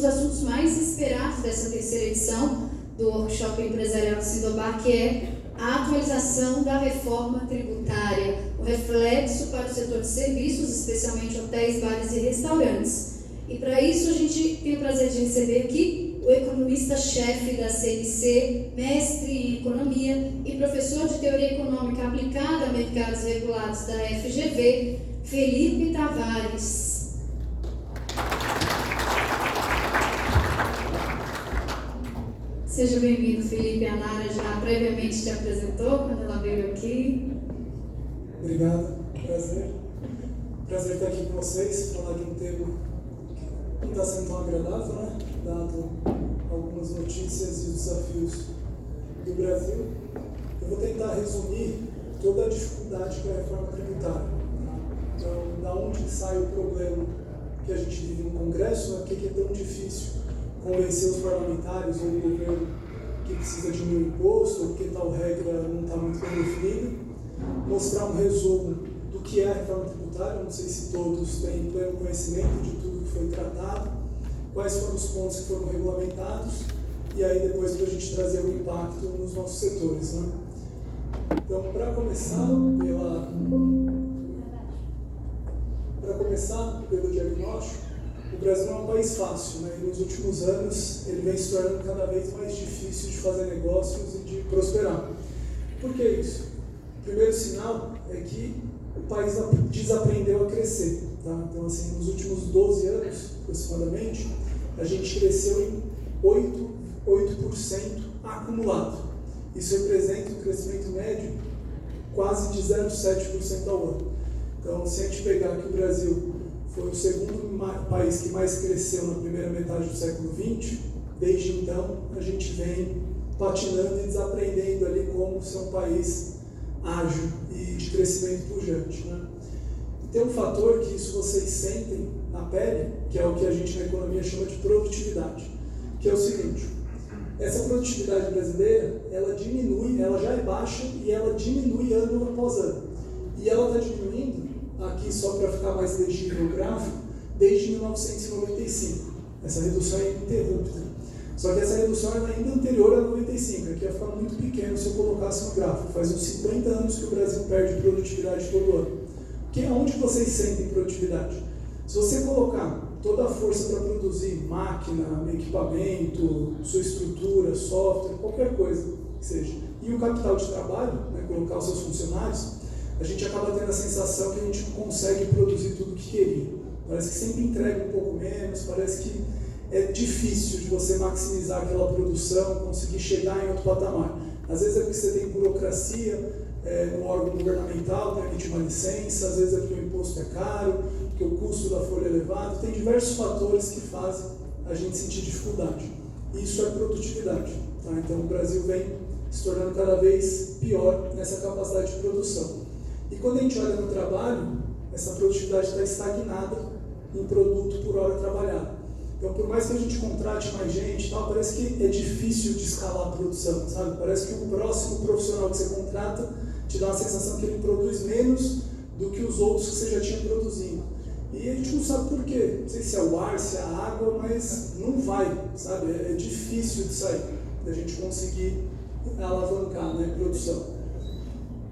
dos assuntos mais esperados dessa terceira edição do Workshop Empresarial do Sindobar, que é a atualização da reforma tributária, o reflexo para o setor de serviços, especialmente hotéis, bares e restaurantes. E para isso a gente tem o prazer de receber aqui o economista-chefe da CNC, mestre em economia e professor de teoria econômica aplicada a mercados regulados da FGV, Felipe Tavares. Seja bem-vindo, Felipe. A Nara já previamente te apresentou quando ela veio aqui. Obrigado, prazer estar aqui com vocês, falar de um tema que não está sendo tão agradável, né? Dado algumas notícias e os desafios do Brasil. Eu vou tentar resumir toda a dificuldade que é a reforma tributária. Então, da onde sai o problema que a gente vive no Congresso, né? Por que é tão difícil convencer os parlamentares ou o governo que precisa diminuir o imposto, ou porque tal regra não está muito bem definida. Mostrar um resumo do que é a reforma tributária, não sei se todos têm pleno conhecimento de tudo que foi tratado, quais foram os pontos que foram regulamentados, e aí depois para a gente trazer o impacto nos nossos setores, né? Então, para começar pelo diagnóstico, o Brasil não é um país fácil, né? E nos últimos anos ele vem se tornando cada vez mais difícil de fazer negócios e de prosperar. Por que isso? O primeiro sinal é que o país desaprendeu a crescer. Tá? Então, assim, nos últimos 12 anos, aproximadamente, a gente cresceu em 8% acumulado. Isso representa um crescimento médio quase de 0,7% ao ano. Então, se a gente pegar que o Brasil foi o segundo país que mais cresceu na primeira metade do século XX, desde então a gente vem patinando e desaprendendo ali como ser um país ágil e de crescimento pujante, né? E tem um fator que isso vocês sentem na pele, que é o que a gente na economia chama de produtividade, que é o seguinte: essa produtividade brasileira, ela diminui, ela já é baixa e ela diminui ano após ano. E ela está diminuindo, aqui só para ficar mais legível o gráfico, desde 1995. Essa redução é ininterrupta. Só que essa redução é ainda anterior a 95, aqui ia ficar muito pequeno se eu colocasse no gráfico. Faz uns 50 anos que o Brasil perde produtividade todo ano. Porque aonde vocês sentem produtividade? Se você colocar toda a força para produzir máquina, equipamento, sua estrutura, software, qualquer coisa que seja, e o capital de trabalho, né, colocar os seus funcionários, a gente acaba tendo a sensação que a gente não consegue produzir tudo o que queria. Parece que sempre entrega um pouco menos, parece que é difícil de você maximizar aquela produção, conseguir chegar em outro patamar. Às vezes é porque você tem burocracia no órgão governamental para emitir uma licença, às vezes é porque o imposto é caro, porque o custo da folha é elevado, tem diversos fatores que fazem a gente sentir dificuldade. Isso é produtividade. Tá? Então o Brasil vem se tornando cada vez pior nessa capacidade de produção. E quando a gente olha no trabalho, essa produtividade está estagnada em produto por hora trabalhada. Então, por mais que a gente contrate mais gente, tal, parece que é difícil de escalar a produção, sabe? Parece que o próximo profissional que você contrata te dá uma sensação que ele produz menos do que os outros que você já tinha produzindo. E a gente não sabe por quê. Não sei se é o ar, se é a água, mas não vai, sabe? É difícil de sair, da gente conseguir alavancar, né, a produção.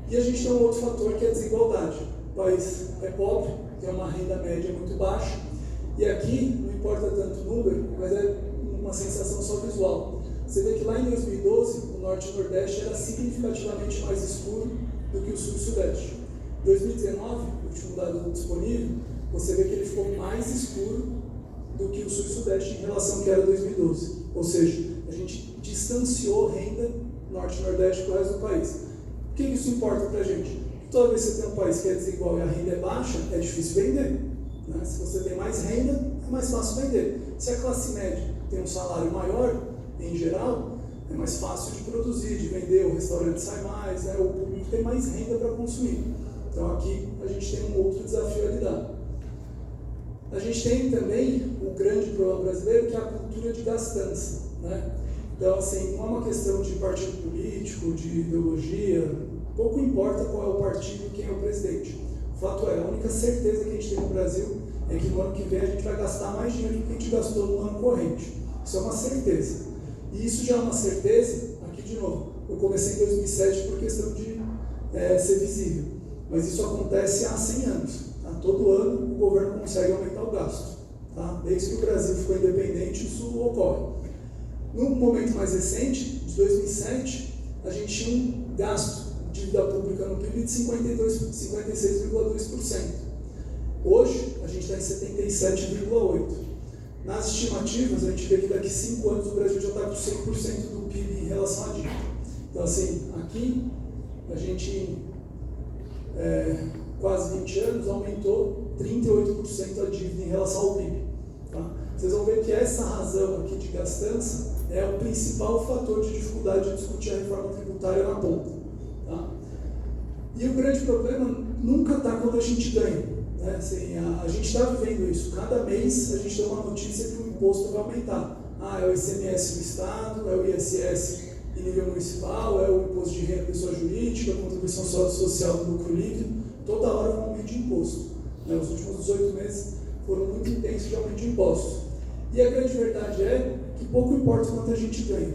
E a gente tem um outro fator que é a desigualdade. O país é pobre, tem uma renda média muito baixa, e aqui não importa tanto o número, mas é uma sensação só visual. Você vê que lá em 2012, o Norte e o Nordeste era significativamente mais escuro do que o Sul e o Sudeste. Em 2019, o último dado disponível, você vê que ele ficou mais escuro do que o Sul e o Sudeste em relação ao que era 2012. Ou seja, a gente distanciou renda Norte e Nordeste do resto do país. O que isso importa para a gente? Toda vez que você tem um país que é desigual e a renda é baixa, é difícil vender. Né? Se você tem mais renda, é mais fácil vender. Se a classe média tem um salário maior, em geral, é mais fácil de produzir, de vender, o restaurante sai mais, né? O público tem mais renda para consumir. Então aqui a gente tem um outro desafio a lidar. A gente tem também o grande problema brasileiro, que é a cultura de gastança. Né? Então, assim, não é uma questão de partido político, de ideologia, pouco importa qual é o partido e quem é o presidente. O fato é, a única certeza que a gente tem no Brasil é que no ano que vem a gente vai gastar mais dinheiro do que a gente gastou no ano corrente. Isso é uma certeza. E isso já é uma certeza, aqui de novo, eu comecei em 2007 por questão de ser visível, mas isso acontece há 100 anos. Tá? Todo ano o governo consegue aumentar o gasto. Tá? Desde que o Brasil ficou independente, isso ocorre. Num momento mais recente, de 2007, a gente tinha um gasto de dívida pública no PIB de 56,2%. Hoje, a gente está em 77,8%. Nas estimativas, a gente vê que daqui a 5 anos o Brasil já está com 100% do PIB em relação à dívida. Então, assim, aqui, a gente, quase 20 anos, aumentou 38% a dívida em relação ao PIB. Tá? Vocês vão ver que essa razão aqui de gastança é o principal fator de dificuldade de discutir a reforma tributária na ponta. Tá? E o grande problema nunca está quando a gente ganha. Né? Assim, a gente está vivendo isso. Cada mês a gente tem uma notícia que o imposto vai aumentar. É o ICMS do Estado, é o ISS em nível municipal, é o imposto de renda da pessoa jurídica, a contribuição social do lucro líquido. Toda hora vai um aumento de imposto. Né? Os últimos 18 meses foram muito intensos de aumento de impostos. E a grande verdade é que pouco importa quanto a gente ganha.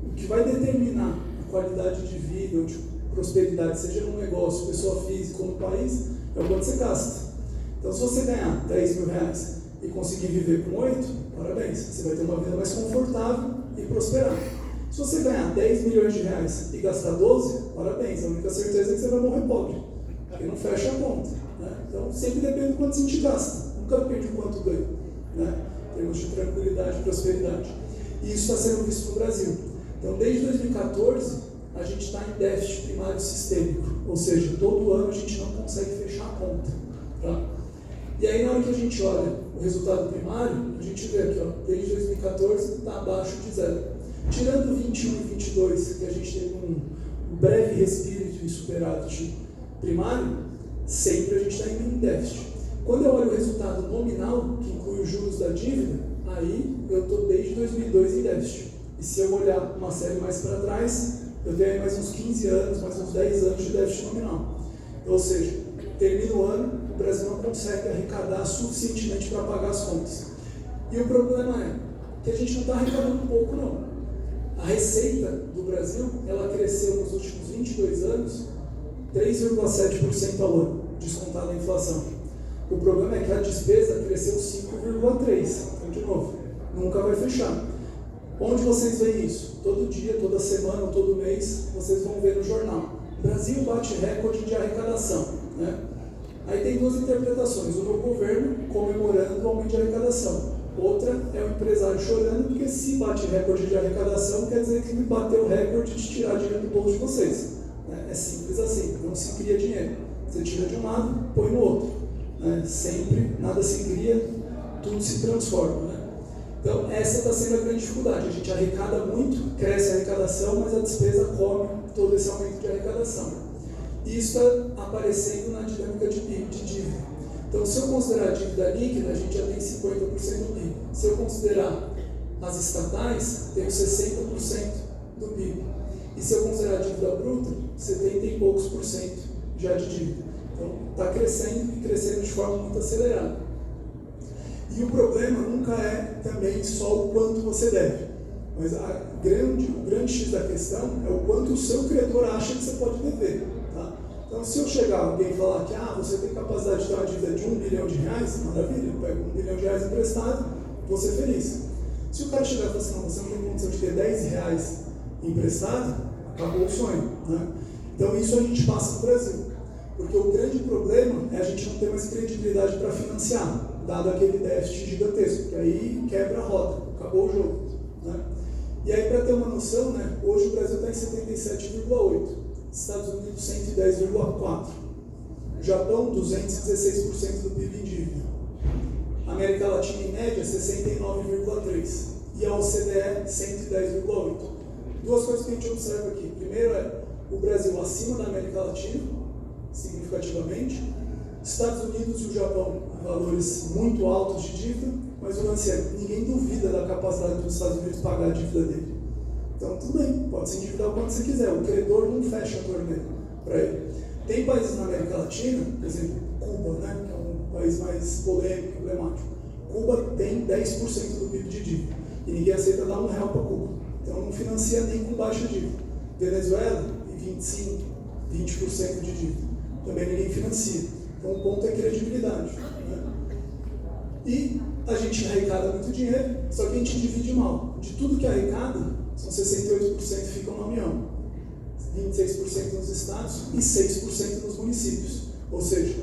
O que vai determinar a qualidade de vida ou de prosperidade, seja num negócio, pessoa física ou no país, é o quanto você gasta. Então, se você ganhar 10 mil reais e conseguir viver com 8, parabéns, você vai ter uma vida mais confortável e prosperar. Se você ganhar 10 milhões de reais e gastar 12, parabéns, a única certeza é que você vai morrer pobre, porque não fecha a conta. Né? Então, sempre depende do quanto a gente gasta, nunca depende do quanto ganha, né? Em termos de tranquilidade e prosperidade. E isso está sendo visto no Brasil. Então, desde 2014, a gente está em déficit primário sistêmico, ou seja, todo ano a gente não consegue fechar a conta. Tá? E aí, na hora que a gente olha o resultado primário, a gente vê aqui, desde 2014 está abaixo de zero. Tirando 21 e 22, que a gente teve um breve respiro de superávit primário, sempre a gente está indo em déficit. Quando eu olho o resultado nominal, que inclui os juros da dívida, aí eu estou desde 2002 em déficit. E se eu olhar uma série mais para trás, eu tenho aí mais uns 15 anos, mais uns 10 anos de déficit nominal. Ou seja, termina o ano, o Brasil não consegue arrecadar suficientemente para pagar as contas. E o problema é que a gente não está arrecadando pouco, não. A receita do Brasil, ela cresceu nos últimos 22 anos 3,7% ao ano, descontada a inflação. O problema é que a despesa cresceu 5,3%. Então, de novo, nunca vai fechar. Onde vocês veem isso? Todo dia, toda semana, todo mês, vocês vão ver no jornal. Brasil bate recorde de arrecadação. Né? Aí tem duas interpretações. Uma é o governo comemorando o aumento de arrecadação. Outra é o empresário chorando, porque se bate recorde de arrecadação, quer dizer que me bateu o recorde de tirar dinheiro do bolso de vocês. Né? É simples assim, não se cria dinheiro. Você tira de um lado, põe no outro. Né? Sempre, nada se cria, tudo se transforma. Né? Então, essa está sendo a grande dificuldade. A gente arrecada muito, cresce a arrecadação, mas a despesa come todo esse aumento de arrecadação. E isso está aparecendo na dinâmica de PIB, de dívida. Então, se eu considerar a dívida líquida, a gente já tem 50% do PIB. Se eu considerar as estatais, tenho 60% do PIB. E se eu considerar a dívida bruta, 70 e poucos por cento já de dívida. Então, está crescendo e crescendo de forma muito acelerada. E o problema nunca é também só o quanto você deve. Mas o grande X da questão é o quanto o seu credor acha que você pode dever. Tá? Então, se eu chegar alguém e falar que você tem capacidade de ter uma dívida de R$1 bilhão, maravilha, eu pego R$1 bilhão emprestado, vou ser feliz. Se o cara chegar e falar assim, não, você não tem condição de ter R$10 emprestado, acabou o sonho. Né? Então, isso a gente passa no Brasil. Porque o grande problema é a gente não ter mais credibilidade para financiar, dado aquele déficit gigantesco, que aí quebra a roda, acabou o jogo. Né? E aí, para ter uma noção, né, hoje o Brasil está em 77,8%, Estados Unidos 110,4%, Japão 216% do PIB em dívida, América Latina em média 69,3% e a OCDE 110,8%. Duas coisas que a gente observa aqui. Primeiro é o Brasil acima da América Latina, significativamente, Estados Unidos e o Japão em valores muito altos de dívida, mas o lance é, ninguém duvida da capacidade dos Estados Unidos pagar a dívida dele. Então, tudo bem, pode se endividar o quanto você quiser, o credor não fecha a torneira para ele. Tem países na América Latina, por exemplo, Cuba, né, que é um país mais polêmico, emblemático. Cuba tem 10% do PIB de dívida e ninguém aceita dar R$1 para Cuba. Então não financia nem com baixa dívida. Venezuela tem 25%, 20% de dívida. Também ninguém financia. Então o ponto é credibilidade. Né? E a gente arrecada muito dinheiro, só que a gente divide mal. De tudo que arrecada, são 68% ficam na União, 26% nos estados e 6% nos municípios. Ou seja,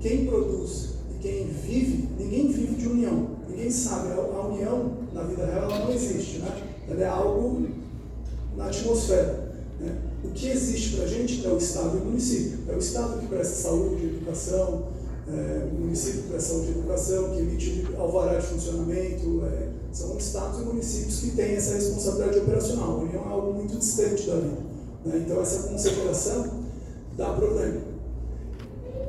quem produz e quem vive, ninguém vive de união. Ninguém sabe, a união na vida real ela não existe, né? Ela é algo na atmosfera. Né? O que existe para a gente é o Estado e o município. É o Estado que presta saúde, educação, o município que presta saúde e educação, que emite alvará de funcionamento. São estados e municípios que têm essa responsabilidade operacional. A união é algo muito distante da vida. Né? Então essa concentração dá problema.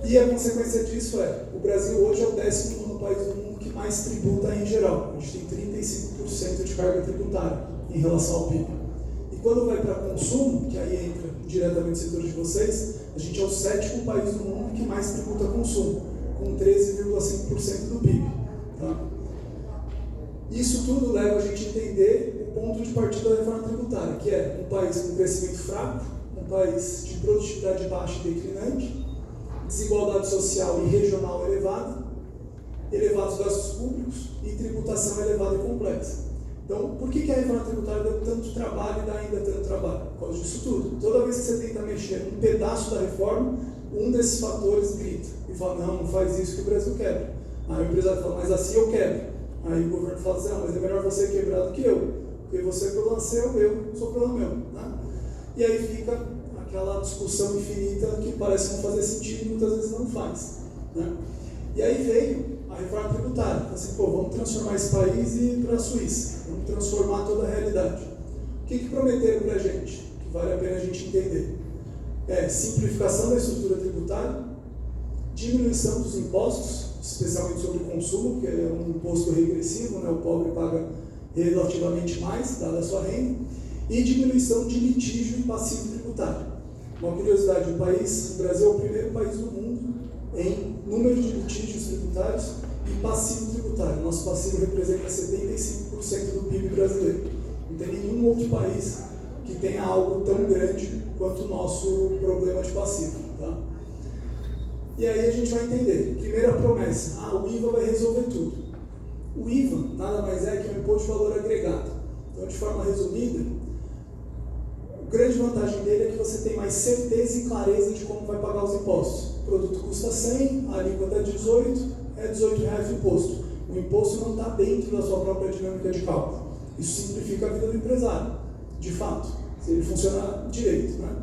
E a consequência disso o Brasil hoje é o 19º país do mundo que mais tributa em geral. A gente tem 35% de carga tributária em relação ao PIB. E quando vai para consumo, que aí entra diretamente no setor de vocês, a gente é o 7º país do mundo que mais tributa consumo, com 13,5% do PIB. Tá? Isso tudo leva a gente a entender o ponto de partida da reforma tributária, que é um país com crescimento fraco, um país de produtividade baixa e declinante, desigualdade social e regional elevada, elevados gastos públicos e tributação elevada e complexa. Então, por que a reforma tributária deu tanto trabalho e dá ainda tanto trabalho? Por causa disso tudo. Toda vez que você tenta mexer um pedaço da reforma, um desses fatores grita e fala, não faz isso que o Brasil quebra. Aí o empresário fala, mas assim eu quebro. Aí o governo fala assim, mas é melhor você quebrar do que eu, porque você é problema seu, eu sou problema meu. Né? E aí fica aquela discussão infinita que parece não fazer sentido e muitas vezes não faz. Né? E aí veio a reforma tributária. Assim, vamos transformar esse país e ir para a Suíça. Vamos transformar toda a realidade. O que prometeram para a gente? Que vale a pena a gente entender. Simplificação da estrutura tributária, diminuição dos impostos, especialmente sobre o consumo, porque é um imposto regressivo, né? O pobre paga relativamente mais, dada a sua renda, e diminuição de litígio e passivo tributário. Uma curiosidade, o Brasil é o primeiro país do mundo em número de litígios tributários e passivo tributário. Nosso passivo representa 75% do PIB brasileiro. Não tem nenhum outro país que tenha algo tão grande quanto o nosso problema de passivo. Tá? E aí a gente vai entender. Primeira promessa, o IVA vai resolver tudo. O IVA nada mais é que um imposto de valor agregado. Então, de forma resumida, a grande vantagem dele é que você tem mais certeza e clareza de como vai pagar os impostos. O produto custa 100, a alíquota é 18, é R$18 o imposto. O imposto não está dentro da sua própria dinâmica de cálculo. Isso simplifica a vida do empresário, de fato, se ele funcionar direito. Né?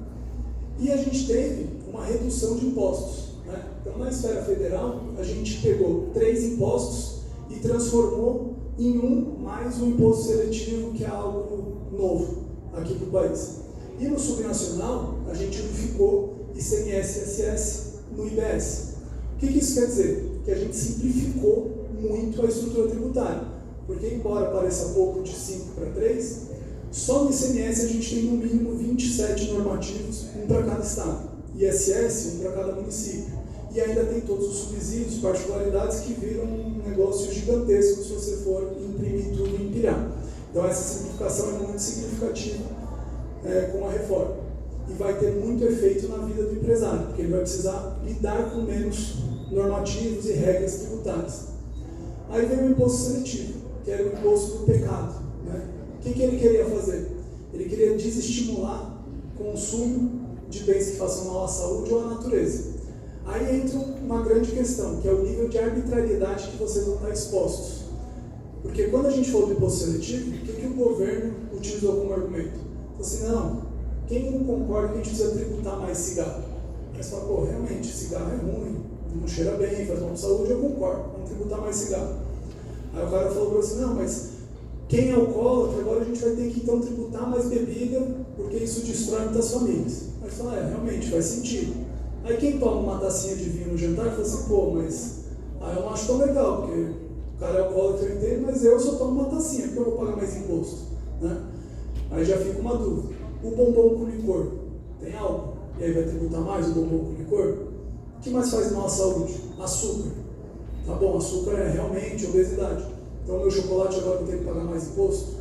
E a gente teve uma redução de impostos. Né? Então, na esfera federal, a gente pegou 3 impostos e transformou em mais um imposto seletivo, que é algo novo aqui para o país. E no subnacional, a gente unificou ICMS e ISS no IBS. O que isso quer dizer? Que a gente simplificou muito a estrutura tributária. Porque, embora pareça pouco de 5 para 3, só no ICMS a gente tem no mínimo 27 normativos, um para cada estado. ISS, um para cada município. E ainda tem todos os subsídios, particularidades que viram um negócio gigantesco se você for imprimir tudo e empilhar. Então essa simplificação é muito significativa com a reforma. E vai ter muito efeito na vida do empresário, porque ele vai precisar lidar com menos normativos e regras tributárias. Aí vem o imposto seletivo, que era o imposto do pecado. Né? O que ele queria fazer? Ele queria desestimular o consumo de bens que façam mal à saúde ou à natureza. Aí entra uma grande questão, que é o nível de arbitrariedade que vocês vão estar expostos. Porque quando a gente falou do imposto seletivo, o que o governo utilizou como argumento? Falou assim, não, quem não concorda que a gente precisa tributar mais cigarro? Aí você fala, realmente, cigarro é ruim, não cheira bem, faz mal à saúde, eu concordo, vamos tributar mais cigarro. Aí o cara falou para você, não, mas quem é alcoólatra, agora a gente vai ter que então tributar mais bebida, porque isso destrói muitas famílias. Aí você fala, realmente, faz sentido. Aí quem toma uma tacinha de vinho no jantar fala assim, mas eu não acho tão legal, porque o cara é alcoólatra, eu entendo, mas eu só tomo uma tacinha, porque eu vou pagar mais imposto. Né? Aí já fica uma dúvida. O bombom com licor tem álcool? E aí vai tributar mais o bombom com licor? O que mais faz mal à saúde? Açúcar. Tá bom, açúcar é realmente obesidade. Então, o meu chocolate agora eu tenho que pagar mais imposto?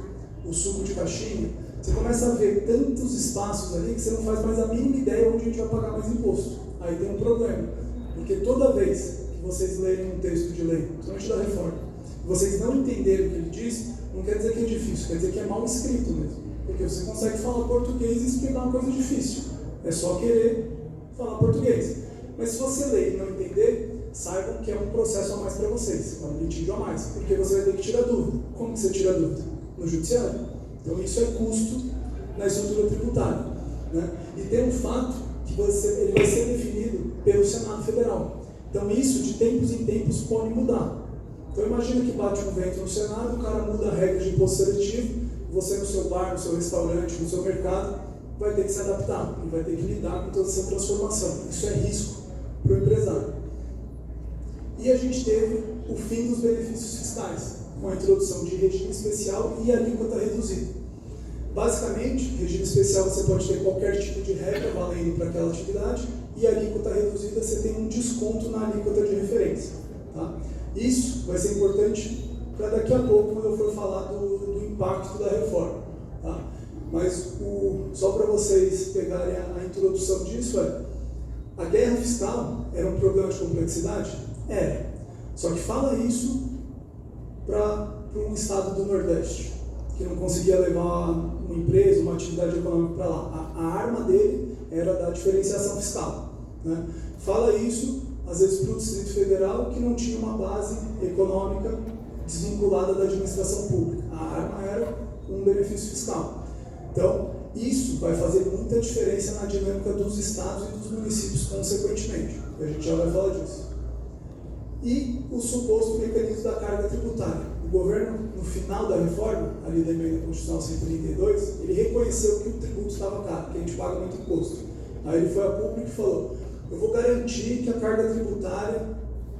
O suco de caixinha? Você começa a ver tantos espaços ali que você não faz mais a mínima ideia onde a gente vai pagar mais imposto. Aí tem um problema. Porque toda vez que vocês lerem um texto de lei, principalmente da reforma, e vocês não entenderem o que ele diz, não quer dizer que é difícil, quer dizer que é mal escrito mesmo. Porque você consegue falar português e explicar uma coisa difícil. É só querer falar português. Mas se você ler e não entender, saibam que é um processo a mais para vocês, é um litígio a mais, porque você vai ter que tirar dúvida. Como que você tira dúvida? No judiciário. Então isso é custo na estrutura tributária. Né? E tem um fato que ele vai ser definido pelo Senado Federal. Então isso, de tempos em tempos, pode mudar. Então imagina que bate um vento no Senado, o cara muda a regra de imposto seletivo, você no seu bar, no seu restaurante, no seu mercado, vai ter que se adaptar e vai ter que lidar com toda essa transformação. Isso é risco para o empresário. E a gente teve o fim dos benefícios fiscais, com a introdução de regime especial e alíquota reduzida. Basicamente, regime especial você pode ter qualquer tipo de regra valendo para aquela atividade, e alíquota reduzida você tem um desconto na alíquota de referência. Tá? Isso vai ser importante para daqui a pouco, quando eu for falar do impacto da reforma. Tá? Mas só para vocês pegarem a introdução disso, a guerra fiscal era um problema de complexidade? Era. Só que fala isso para um estado do Nordeste, que não conseguia levar uma empresa, uma atividade econômica para lá. A arma dele era da diferenciação fiscal. Né? Fala isso, às vezes, para o Distrito Federal, que não tinha uma base econômica desvinculada da administração pública. A arma era um benefício fiscal. Então, isso vai fazer muita diferença na dinâmica dos estados e dos municípios, consequentemente. E a gente já vai falar disso. E o suposto mecanismo da carga tributária. O governo, no final da reforma, ali da emenda constitucional 132, ele reconheceu que o tributo estava caro, que a gente paga muito imposto. Aí ele foi a público e falou: eu vou garantir que a carga tributária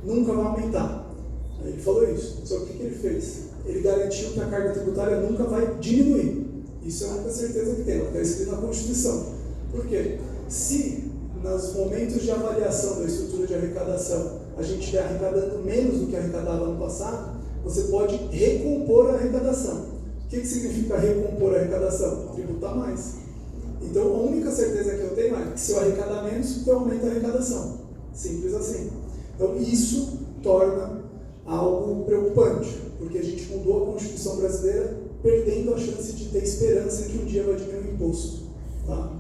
nunca vai aumentar. Aí ele falou isso. Só que o que ele fez? Ele garantiu que a carga tributária nunca vai diminuir. Isso é a única certeza que tem, está escrito na Constituição. Por quê? Se, nos momentos de avaliação da estrutura de arrecadação, a gente estiver arrecadando menos do que arrecadava no passado, você pode recompor a arrecadação. O que significa recompor a arrecadação? Tributar mais. Então, a única certeza que eu tenho é que se eu arrecadar menos, eu aumento a arrecadação. Simples assim. Então, isso torna algo preocupante, porque a gente mudou a Constituição brasileira perdendo a chance de ter esperança que um dia vai diminuir o imposto. Tá?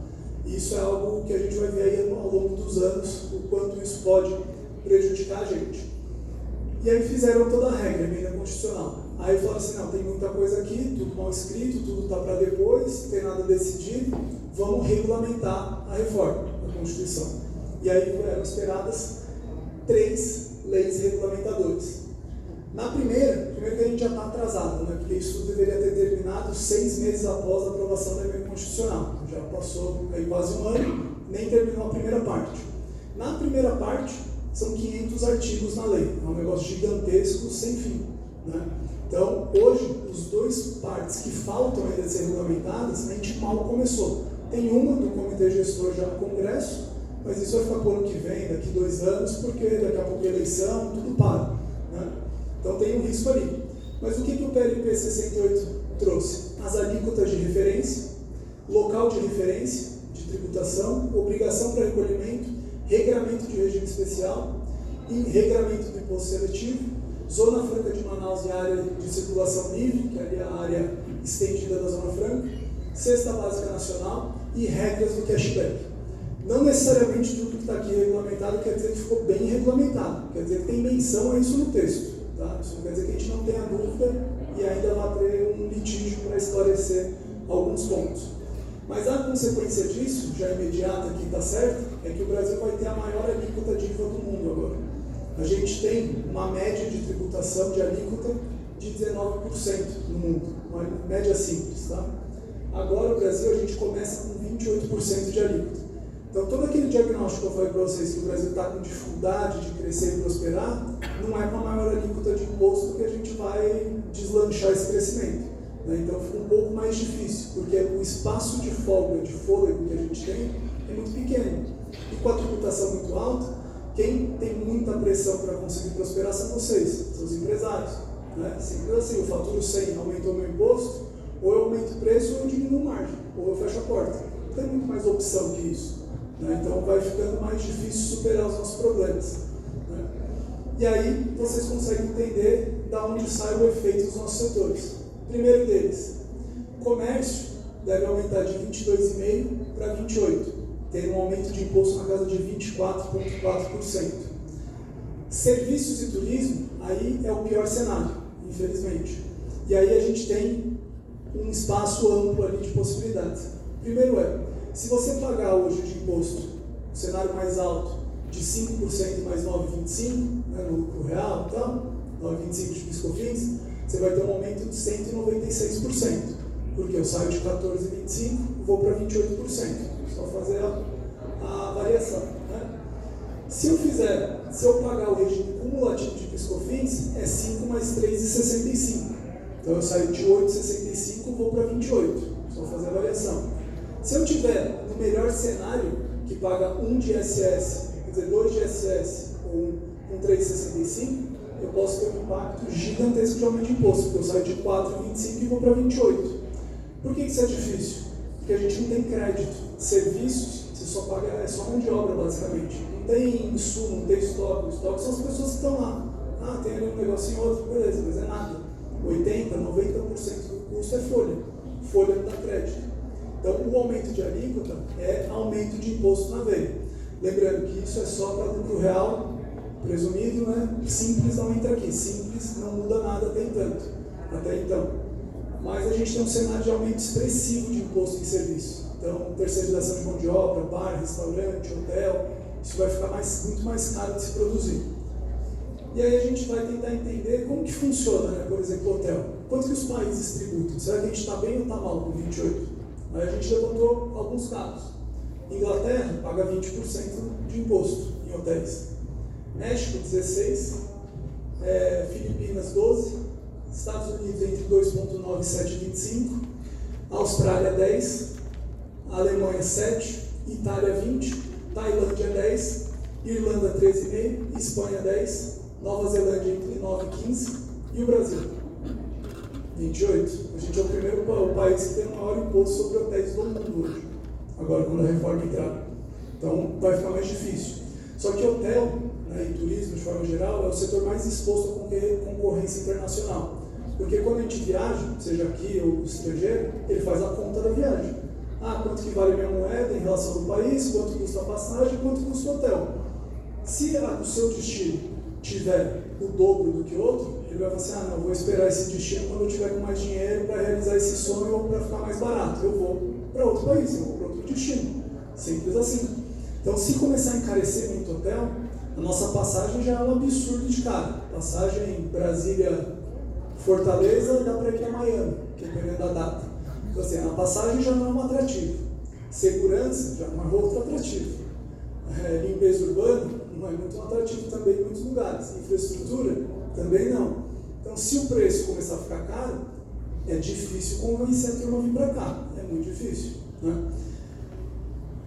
Isso é algo que a gente vai ver aí ao longo dos anos, o quanto isso pode prejudicar a gente. E aí fizeram toda a regra, emenda constitucional. Aí falaram assim: não, tem muita coisa aqui, tudo mal escrito, tudo está para depois, não tem nada decidido, vamos regulamentar a reforma da Constituição. E aí eram esperadas 3 leis regulamentadoras. Na primeiro que a gente já está atrasado, né? Porque isso deveria ter terminado 6 meses após a aprovação da emenda constitucional. Já passou aí quase um ano, nem terminou a primeira parte. Na primeira parte, são 500 artigos na lei. É um negócio gigantesco, sem fim. Né? Então, hoje, os 2 partes que faltam ainda de ser regulamentadas, a gente mal começou. Tem uma do Comitê Gestor já no Congresso, mas isso vai ficar para o ano que vem, daqui 2 anos, porque daqui a pouco é eleição, tudo para. Né? Então tem um risco ali. Mas o que o PLP 68 trouxe? As alíquotas de referência, local de referência, de tributação, obrigação para recolhimento, regramento de regime especial, regramento do imposto seletivo, Zona Franca de Manaus e área de circulação livre, que é a área estendida da Zona Franca, Cesta Básica Nacional e regras do cashback. Não necessariamente tudo que está aqui regulamentado quer dizer que ficou bem regulamentado, quer dizer que tem menção a isso no texto. Tá? Isso não quer dizer que a gente não tenha dúvida e ainda vai ter um litígio para esclarecer alguns pontos. Mas a consequência disso, já imediata, que está certo, é que o Brasil vai ter a maior alíquota de IVA do mundo agora. A gente tem uma média de tributação de alíquota de 19% no mundo, uma média simples. Tá? Agora, o Brasil, a gente começa com 28% de alíquota. Então, todo aquele diagnóstico que eu falei para vocês que o Brasil está com dificuldade de crescer e prosperar, não é com a maior alíquota de imposto que a gente vai deslanchar esse crescimento. Né? Então, fica um pouco mais difícil, porque o espaço de folga, de fôlego que a gente tem é muito pequeno. E com a tributação muito alta, quem tem muita pressão para conseguir prosperar são vocês, são os empresários. Né? Simples assim, eu faturo 100, aumentou meu imposto, ou eu aumento o preço ou eu diminuo margem, ou eu fecho a porta. Não tem muito mais opção que isso. Né? Então vai ficando mais difícil superar os nossos problemas. Né? E aí vocês conseguem entender de onde sai o efeito dos nossos setores. Primeiro deles, o comércio deve aumentar de 22,5% para 28%, tendo um aumento de imposto na casa de 24,4%. Serviços e turismo, aí é o pior cenário, infelizmente. E aí a gente tem um espaço amplo ali de possibilidades. Primeiro se você pagar hoje de imposto, o cenário mais alto, de 5% mais 9,25%, né, no lucro real, então, 9,25% de PIS/COFINS, você vai ter um aumento de 196%, porque eu saio de 14,25% e vou para 28%. Só fazer a variação. Né? Se eu pagar o regime cumulativo de PIS/COFINS, é 5 mais 3,65%. Então eu saio de 8,65% e vou para 28%. Só fazer a variação. Se eu tiver no melhor cenário, que paga 1 de ISS, quer dizer, 2 de ISS ou um 3,65%, eu posso ter um impacto gigantesco de aumento de imposto, porque eu saio de 4,25% e vou para 28%. Por que isso é difícil? Porque a gente não tem crédito. Serviços, você só paga, é só mão de obra, basicamente. Não tem insumo, não tem estoque. O estoque são as pessoas que estão lá. Ah, tem ali um negocinho outro, beleza, mas é nada. 80%, 90% do custo é folha. Folha não dá crédito. Então, o aumento de alíquota é aumento de imposto na veia. Lembrando que isso é só para lucro real, presumido, né? Simples não entra aqui. Simples não muda nada até então. Mas a gente tem um cenário de aumento expressivo de imposto em serviço. Então, terceirização de mão de obra, bar, restaurante, hotel, isso vai ficar muito mais caro de se produzir. E aí a gente vai tentar entender como que funciona, né? Por exemplo, hotel. Quanto que os países tributam? Será que a gente está bem ou está mal com 28%? Aí a gente levantou alguns casos. Inglaterra paga 20% de imposto em hotéis. México, 16%. Filipinas, 12%. Estados Unidos, entre 2,9% e 7,25%. Austrália, 10%. Alemanha, 7%. Itália, 20%. Tailândia, 10%. Irlanda, 13,5%. Espanha, 10%. Nova Zelândia, entre 9% e 15%. E o Brasil? 28%. A gente é o primeiro país que tem o maior imposto sobre hotéis do mundo hoje. Agora, quando a reforma entrar. Então, vai ficar mais difícil. Só que hotel, né, e turismo, de forma geral, é o setor mais exposto à concorrência internacional. Porque quando a gente viaja, seja aqui ou estrangeiro, ele faz a conta da viagem. Ah, quanto que vale a minha moeda em relação ao país, quanto custa a passagem, quanto custa o hotel. Se o seu destino tiver o dobro do que outro, ele vai falar assim, não, vou esperar esse destino quando eu tiver com mais dinheiro para realizar esse sonho ou para ficar mais barato. Eu vou para outro país, eu vou para outro destino. Simples assim. Então, se começar a encarecer muito hotel, a nossa passagem já é um absurdo de cara. Passagem Brasília-Fortaleza dá para ir para Miami, dependendo da data. Então, assim, a passagem já não é um atrativo. Segurança já não é outro atrativo. Limpeza urbana não é muito atrativo também em muitos lugares. Infraestrutura também não. Então, se o preço começar a ficar caro, é difícil convencer a turma a vir para cá. É muito difícil. Né?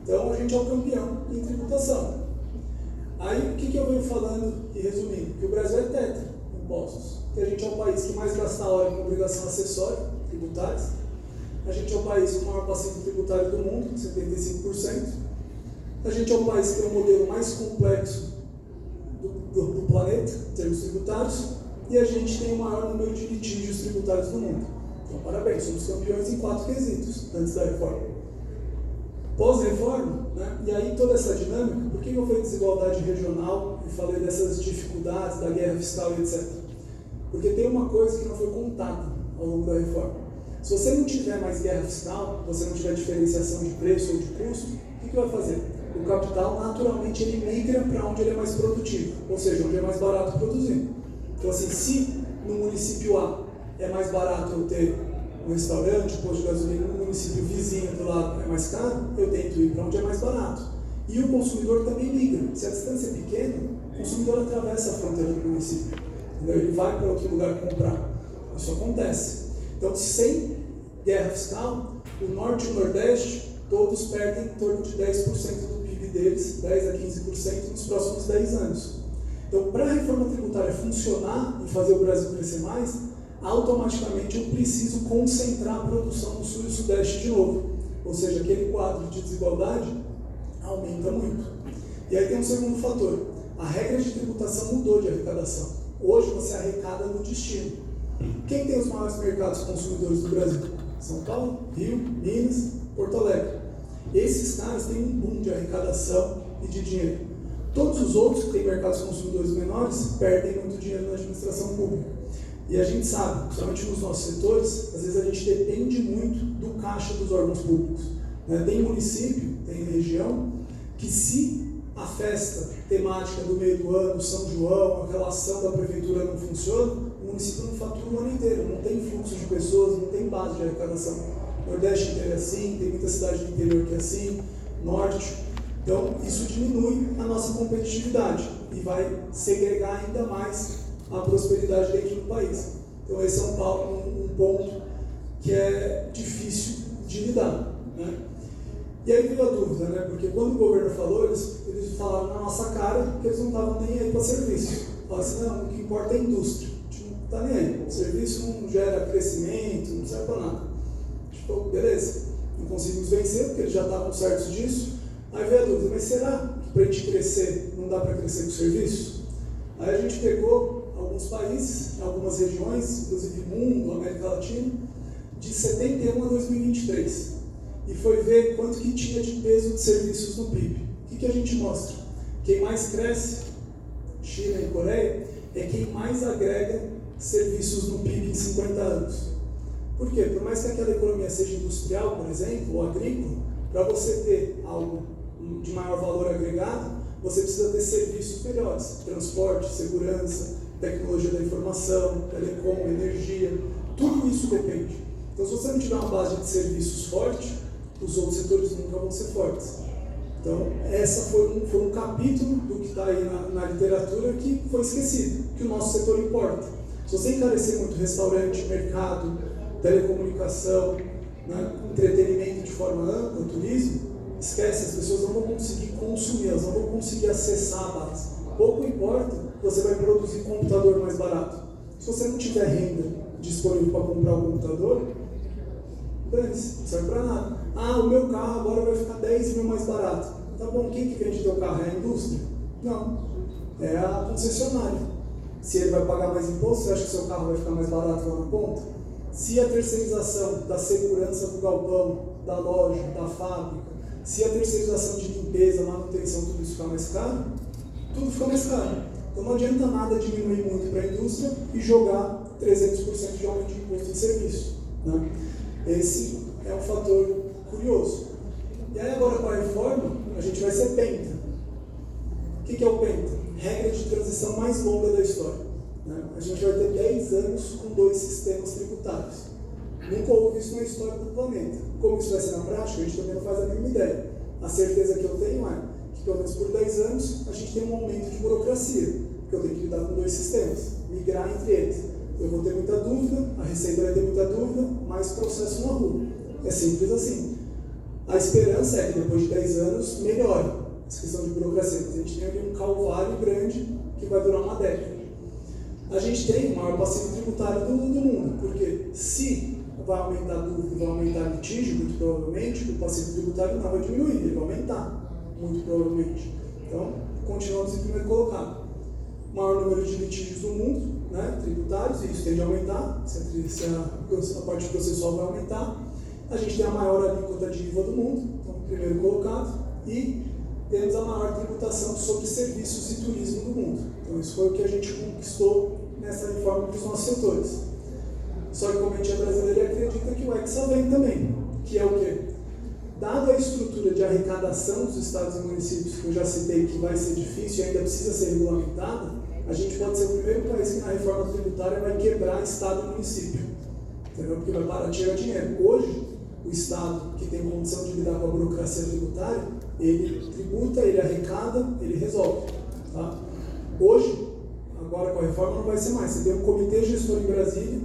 Então, a gente é o campeão em tributação. Aí, o que eu venho falando e resumindo? Que o Brasil é tetra em impostos. Que a gente é o país que mais gasta hora com obrigação acessória, tributárias. A gente é o país com o maior passivo tributário do mundo, 75%. A gente é o país que tem o modelo mais complexo do planeta, em termos tributários. E a gente tem o maior número de litígios tributários do mundo. Então, parabéns, somos campeões em 4 quesitos antes da reforma. Pós-reforma, né? E aí toda essa dinâmica, por que eu falei de desigualdade regional e falei dessas dificuldades da guerra fiscal e etc? Porque tem uma coisa que não foi contada ao longo da reforma. Se você não tiver mais guerra fiscal, você não tiver diferenciação de preço ou de custo, o que vai fazer? O capital, naturalmente, ele migra para onde ele é mais produtivo, ou seja, onde é mais barato produzir. Então, assim, se no município A é mais barato eu ter um restaurante, um posto de gasolina, no município vizinho do lado é mais caro, eu tento ir para onde é mais barato. E o consumidor também migra. Se a distância é pequena, o consumidor atravessa a fronteira do município. Entendeu? Ele vai para outro lugar comprar. Isso acontece. Então, sem guerra fiscal, o Norte e o Nordeste, todos perdem em torno de 10% do PIB PIB deles 10 a 15% nos próximos 10 anos. Então, para a reforma tributária funcionar e fazer o Brasil crescer mais, automaticamente eu preciso concentrar a produção no Sul e Sudeste de novo. Ou seja, aquele quadro de desigualdade aumenta muito. E aí tem um segundo fator. A regra de tributação mudou de arrecadação. Hoje você arrecada no destino. Quem tem os maiores mercados consumidores do Brasil? São Paulo, Rio, Minas, Porto Alegre. Esses caras têm um boom de arrecadação e de dinheiro. Todos os outros que têm mercados consumidores menores perdem muito dinheiro na administração pública. E a gente sabe, principalmente nos nossos setores, às vezes a gente depende muito do caixa dos órgãos públicos. Tem município, tem região, que se a festa temática do meio do ano, São João, a relação da prefeitura não funciona, o município não fatura o ano inteiro, não tem fluxo de pessoas, não tem base de arrecadação. O Nordeste inteiro é assim, tem muita cidade do interior que é assim, Norte. Então, isso diminui a nossa competitividade e vai segregar ainda mais a prosperidade dentro do país. Então, esse é um ponto que é difícil de lidar. E aí veio a dúvida, porque quando o governo falou, eles falaram na nossa cara que eles não estavam nem aí para serviço. Falaram assim, não, o que importa é a indústria. A gente não está nem aí. O serviço não gera crescimento, não serve para nada. A gente falou, beleza, não conseguimos vencer, porque eles já estavam certos disso. Aí veio a dúvida, mas será que para a gente crescer, não dá para crescer com serviço? Aí a gente pegou alguns países, algumas regiões, inclusive mundo, América Latina, de 71 a 2023. E foi ver quanto que tinha de peso de serviços no PIB. O que a gente mostra? Quem mais cresce, China e Coreia, é quem mais agrega serviços no PIB em 50 anos. Por quê? Por mais que aquela economia seja industrial, por exemplo, ou agrícola, para você ter algo de maior valor agregado, você precisa ter serviços melhores. Transporte, segurança, tecnologia da informação, telecom, energia, tudo isso depende. Então, se você não tiver uma base de serviços forte, os outros setores nunca vão ser fortes. Então, essa foi um capítulo do que está aí na literatura que foi esquecido, que o nosso setor importa. Se você encarecer muito restaurante, mercado, telecomunicação, entretenimento de forma ampla, turismo, esquece, as pessoas não vão conseguir consumir, elas não vão conseguir acessar a base. Pouco importa, você vai produzir computador mais barato. Se você não tiver renda disponível para comprar o computador, dane-se, não serve para nada. Ah, o meu carro agora vai ficar 10 mil mais barato. Tá bom, quem que vende teu carro? É a indústria? Não, é a concessionária. Se ele vai pagar mais imposto, você acha que seu carro vai ficar mais barato lá na ponta? Se a terceirização da segurança do galpão, da loja, da fábrica, se a terceirização de limpeza, manutenção, tudo isso ficar mais caro, tudo fica mais caro. Então não adianta nada diminuir muito para a indústria e jogar 300% de aumento de imposto em serviço. Esse é um fator curioso. E aí agora com a reforma, a gente vai ser penta. O que é o penta? Regra de transição mais longa da história. A gente vai ter 10 anos com 2 sistemas tributários. Nunca houve isso na história do planeta. Como isso vai ser na prática, a gente também não faz a mínima ideia. A certeza que eu tenho é que pelo menos por 10 anos a gente tem um aumento de burocracia, porque eu tenho que lidar com 2 sistemas, migrar entre eles. Eu vou ter muita dúvida, a Receita vai ter muita dúvida, mais processo na rua. É simples assim. A esperança é que depois de 10 anos melhore essa questão de burocracia, mas a gente tem ali um calvário grande que vai durar uma década. A gente tem o maior passivo tributário do mundo, porque se vai aumentar a dúvida, vai aumentar a litígio, muito provavelmente, o passivo tributário não vai diminuir, ele vai aumentar, muito provavelmente. Então, continuamos em primeiro colocado. O maior número de litígios do mundo, tributários, e isso tende a aumentar, se a parte processual vai aumentar. A gente tem a maior alíquota de IVA do mundo, então, primeiro colocado, e temos a maior tributação sobre serviços e turismo do mundo. Então, isso foi o que a gente conquistou nessa reforma dos nossos setores. Só que, como a gente é brasileiro, acredita que o Hexa vem também, que é o quê? Dada a estrutura de arrecadação dos estados e municípios, que eu já citei que vai ser difícil e ainda precisa ser regulamentada, a gente pode ser o primeiro país que na reforma tributária vai quebrar estado e município, entendeu? Porque vai parar de chegar dinheiro. Hoje, o estado que tem condição de lidar com a burocracia tributária, ele tributa, ele arrecada, ele resolve. Tá? Hoje, agora com a reforma não vai ser mais. Você tem um comitê gestor em Brasília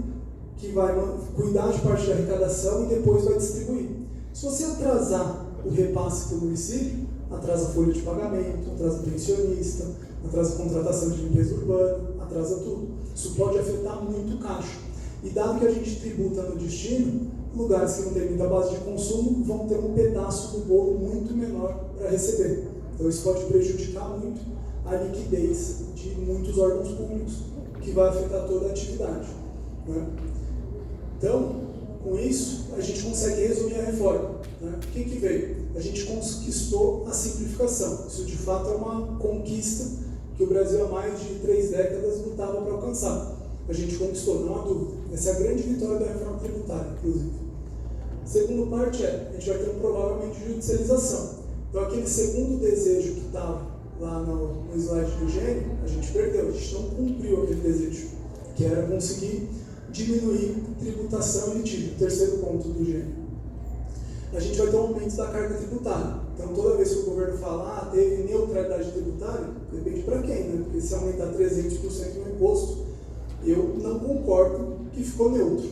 que vai cuidar de parte da arrecadação e depois vai distribuir. Se você atrasar o repasse para o município, atrasa a folha de pagamento, atrasa o pensionista, atrasa a contratação de limpeza urbana, atrasa tudo. Isso pode afetar muito o caixa. E dado que a gente tributa no destino, lugares que não têm muita base de consumo vão ter um pedaço do bolo muito menor para receber. Então isso pode prejudicar muito a liquidez de muitos órgãos públicos, que vai afetar toda a atividade, né? Então, com isso, a gente consegue resumir a reforma, né? O que veio? A gente conquistou a simplificação. Isso, de fato, é uma conquista que o Brasil há mais de 3 décadas lutava para alcançar. A gente conquistou, não há dúvida. Essa é a grande vitória da reforma tributária, inclusive. A segunda parte a gente vai ter provavelmente judicialização. Então, aquele segundo desejo que estava lá no slide do Gênio, a gente perdeu, a gente não cumpriu aquele desejo, que era conseguir diminuir tributação e litígio, o terceiro ponto do Gênio. A gente vai ter um aumento da carga tributária. Então, toda vez que o governo fala, teve neutralidade tributária, depende para quem, né? Porque se aumentar 300% no imposto, eu não concordo que ficou neutro.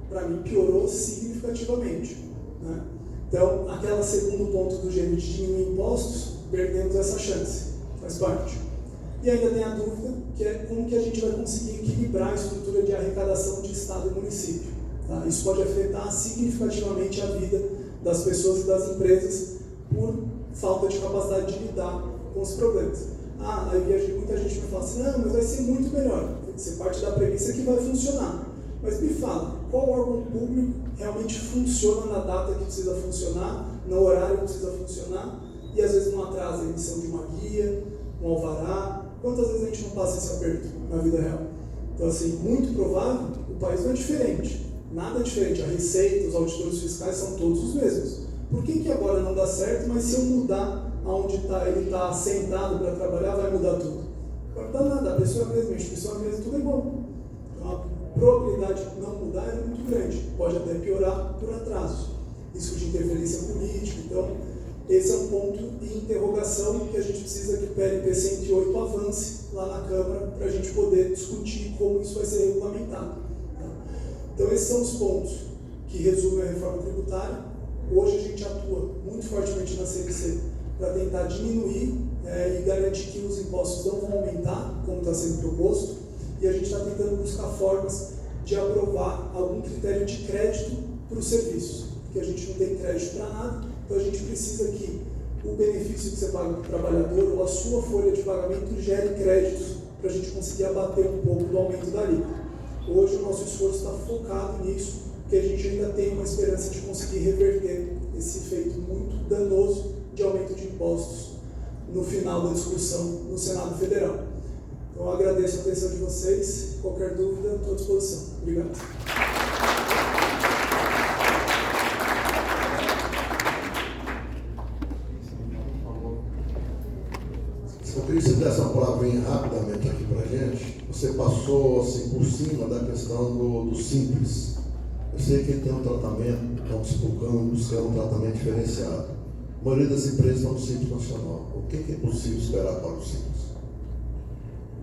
Para mim, piorou significativamente, né? Então, aquele segundo ponto do Gênio de diminuir impostos, perdemos essa chance, faz parte. E ainda tem a dúvida, que é como que a gente vai conseguir equilibrar a estrutura de arrecadação de Estado e município. Tá? Isso pode afetar significativamente a vida das pessoas e das empresas por falta de capacidade de lidar com os problemas. Aí muita gente me fala assim, não, mas vai ser muito melhor. Você parte da premissa que vai funcionar. Mas me fala, qual órgão público realmente funciona na data que precisa funcionar, no horário que precisa funcionar, e às vezes não atrasa a emissão de uma guia, um alvará? Quantas vezes a gente não passa esse aperto na vida real? Então, assim, muito provável, o país não é diferente. Nada diferente. A Receita, os auditores fiscais são todos os mesmos. Por que agora não dá certo, mas se eu mudar aonde ele está sentado para trabalhar, vai mudar tudo? Não vai mudar nada. A pessoa é a mesma, a instituição é a mesma, tudo é igual. Então, a probabilidade de não mudar é muito grande. Pode até piorar por atraso. Risco de interferência política. Então, esse é um ponto de interrogação que a gente precisa que o PLP 108 avance lá na Câmara para a gente poder discutir como isso vai ser regulamentado. Então, esses são os pontos que resumem a reforma tributária. Hoje a gente atua muito fortemente na CMC para tentar diminuir e garantir que os impostos não vão aumentar, como está sendo proposto, e a gente está tentando buscar formas de aprovar algum critério de crédito para os serviços, porque a gente não tem crédito para nada. Então, a gente precisa que o benefício que você paga para o trabalhador ou a sua folha de pagamento gere créditos para a gente conseguir abater um pouco do aumento da alíquota. Hoje, o nosso esforço está focado nisso, porque a gente ainda tem uma esperança de conseguir reverter esse efeito muito danoso de aumento de impostos no final da discussão no Senado Federal. Então, eu agradeço a atenção de vocês. Qualquer dúvida, estou à disposição. Obrigado. Eu queria que você desse uma palavrinha rapidamente aqui para a gente. Você passou assim, por cima da questão do Simples. Eu sei que ele tem um tratamento, estamos buscando um tratamento diferenciado. A maioria das empresas estão no Simples Nacional. O que é possível esperar para o Simples?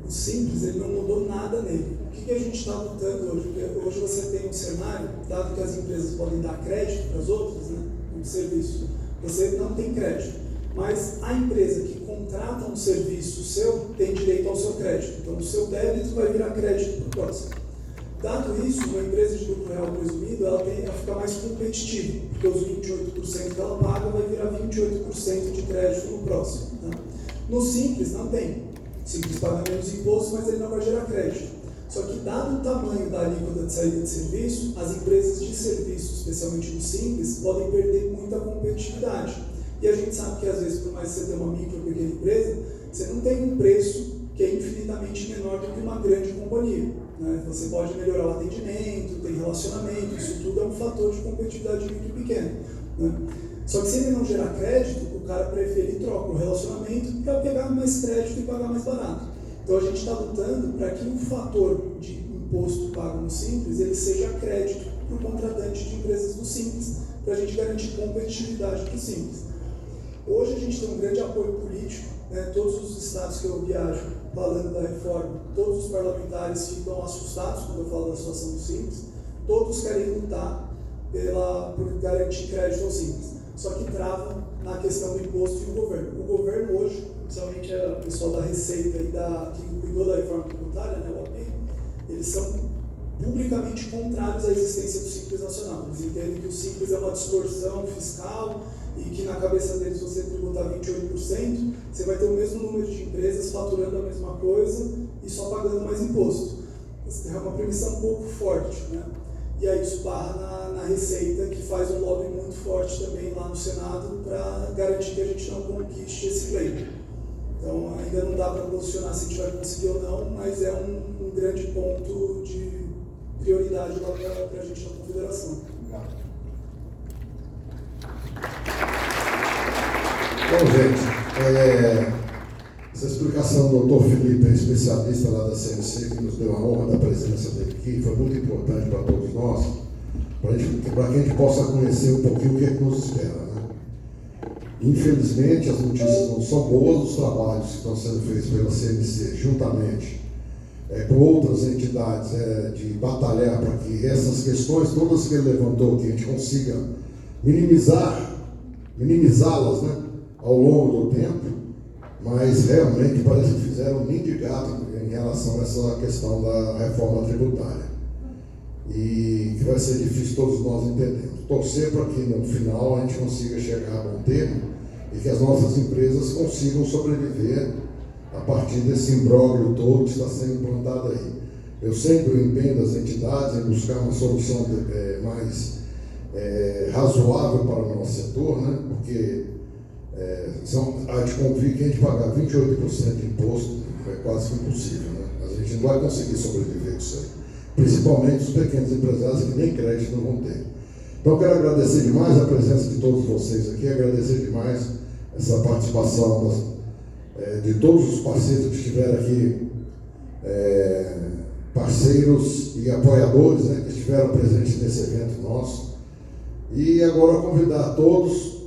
O Simples, ele não mudou nada nele. O que a gente está lutando hoje? Porque hoje você tem um cenário, dado que as empresas podem dar crédito para as outras, né, um serviço, você não tem crédito. Mas a empresa que contrata um serviço seu tem direito ao seu crédito. Então, o seu débito vai virar crédito para o próximo. Dado isso, uma empresa de lucro real presumido, ela tem a ficar mais competitiva, porque os 28% que ela paga vai virar 28% de crédito no próximo. Tá? No Simples, não tem. O Simples paga menos imposto, mas ele não vai gerar crédito. Só que, dado o tamanho da alíquota de saída de serviço, as empresas de serviço, especialmente no Simples, podem perder muita competitividade. E a gente sabe que, às vezes, por mais que você tenha uma micro ou pequena empresa, você não tem um preço que é infinitamente menor do que uma grande companhia. Né? Você pode melhorar o atendimento, tem relacionamento, isso tudo é um fator de competitividade de micro e pequeno. Né? Só que se ele não gerar crédito, o cara prefere e troca o relacionamento para pegar mais crédito e pagar mais barato. Então a gente está lutando para que o fator de imposto pago no Simples ele seja crédito para o contratante de empresas do Simples, para a gente garantir competitividade para o Simples. Hoje a gente tem um grande apoio político, né? Todos os estados que eu viajo falando da reforma, todos os parlamentares ficam assustados quando eu falo da situação do Simples, todos querem lutar por garantir crédito ao Simples. só que trava na questão do imposto e o governo. O governo hoje, principalmente o pessoal da Receita e que cuidou da reforma tributária, né, o API, eles são publicamente contrários à existência do Simples Nacional. Eles entendem que o Simples é uma distorção fiscal e que na cabeça deles, se você tributar 28%, você vai ter o mesmo número de empresas faturando a mesma coisa e só pagando mais imposto. É uma premissa um pouco forte, né? E aí isso barra na Receita, que faz um lobby muito forte também lá no Senado para garantir que a gente não conquiste esse pleito. Então ainda não dá para posicionar se a gente vai conseguir ou não, mas é um grande ponto de prioridade lá para a gente na Confederação. Obrigado. Bom, gente, essa explicação do Dr. Felipe, especialista lá da CNC, que nos deu a honra da presença dele aqui, foi muito importante para todos nós, para que a gente possa conhecer um pouquinho o que é que nos espera, né? Infelizmente, as notícias não são boas, os trabalhos que estão sendo feitos pela CNC, juntamente com outras entidades, de batalhar para que essas questões, todas que ele levantou, que a gente consiga minimizá-las, né, ao longo do tempo, mas realmente parece que fizeram um ninho de gato em relação a essa questão da reforma tributária. E que vai ser difícil, todos nós entendemos. Torcer para que no final a gente consiga chegar a bom termo e que as nossas empresas consigam sobreviver a partir desse imbróglio todo que está sendo implantado aí. Eu sempre o empenho das entidades em buscar uma solução mais razoável para o nosso setor, né? Porque a gente convir que a gente pagar 28% de imposto é quase que impossível, né? A gente não vai conseguir sobreviver com isso aí. Principalmente os pequenos empresários que nem crédito não vão ter. Então eu quero agradecer demais a presença de todos vocês aqui, agradecer demais essa participação de todos os parceiros que estiveram aqui, parceiros e apoiadores, né, que estiveram presentes nesse evento nosso. E agora convidar todos,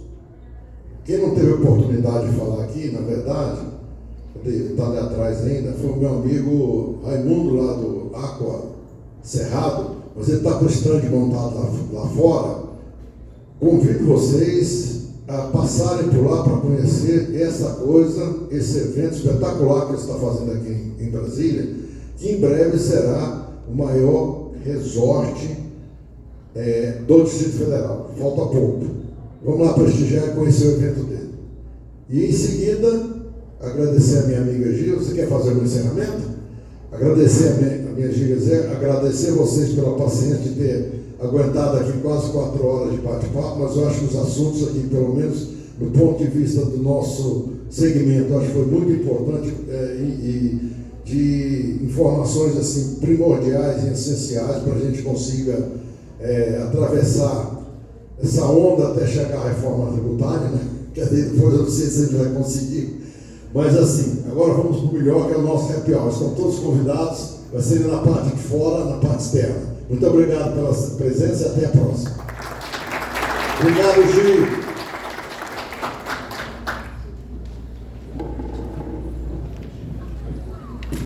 quem não teve oportunidade de falar aqui, na verdade, ele está ali atrás ainda, foi o meu amigo Raimundo lá do Aqua Cerrado, mas ele está com o stand montado lá fora. Convido vocês a passarem por lá para conhecer essa coisa, esse evento espetacular que ele está fazendo aqui em Brasília, que em breve será o maior resort do Distrito Federal. Falta pouco. Vamos lá prestigiar e conhecer o evento dele. E em seguida, agradecer a minha amiga Gil. Você quer fazer um encerramento? Agradecer a minha amiga Zé, agradecer vocês pela paciência de ter aguentado aqui quase 4 horas de bate-papo, mas eu acho que os assuntos aqui, pelo menos do ponto de vista do nosso segmento, acho que foi muito importante e de informações assim, primordiais e essenciais para a gente consiga atravessar essa onda até chegar à reforma tributária, né? Que depois eu não sei se a gente vai conseguir. Mas assim, agora vamos para o melhor, que é o nosso happy hour. Estão todos convidados, vai ser na parte de fora, na parte externa. Muito obrigado pela presença e até a próxima. Obrigado, Gil.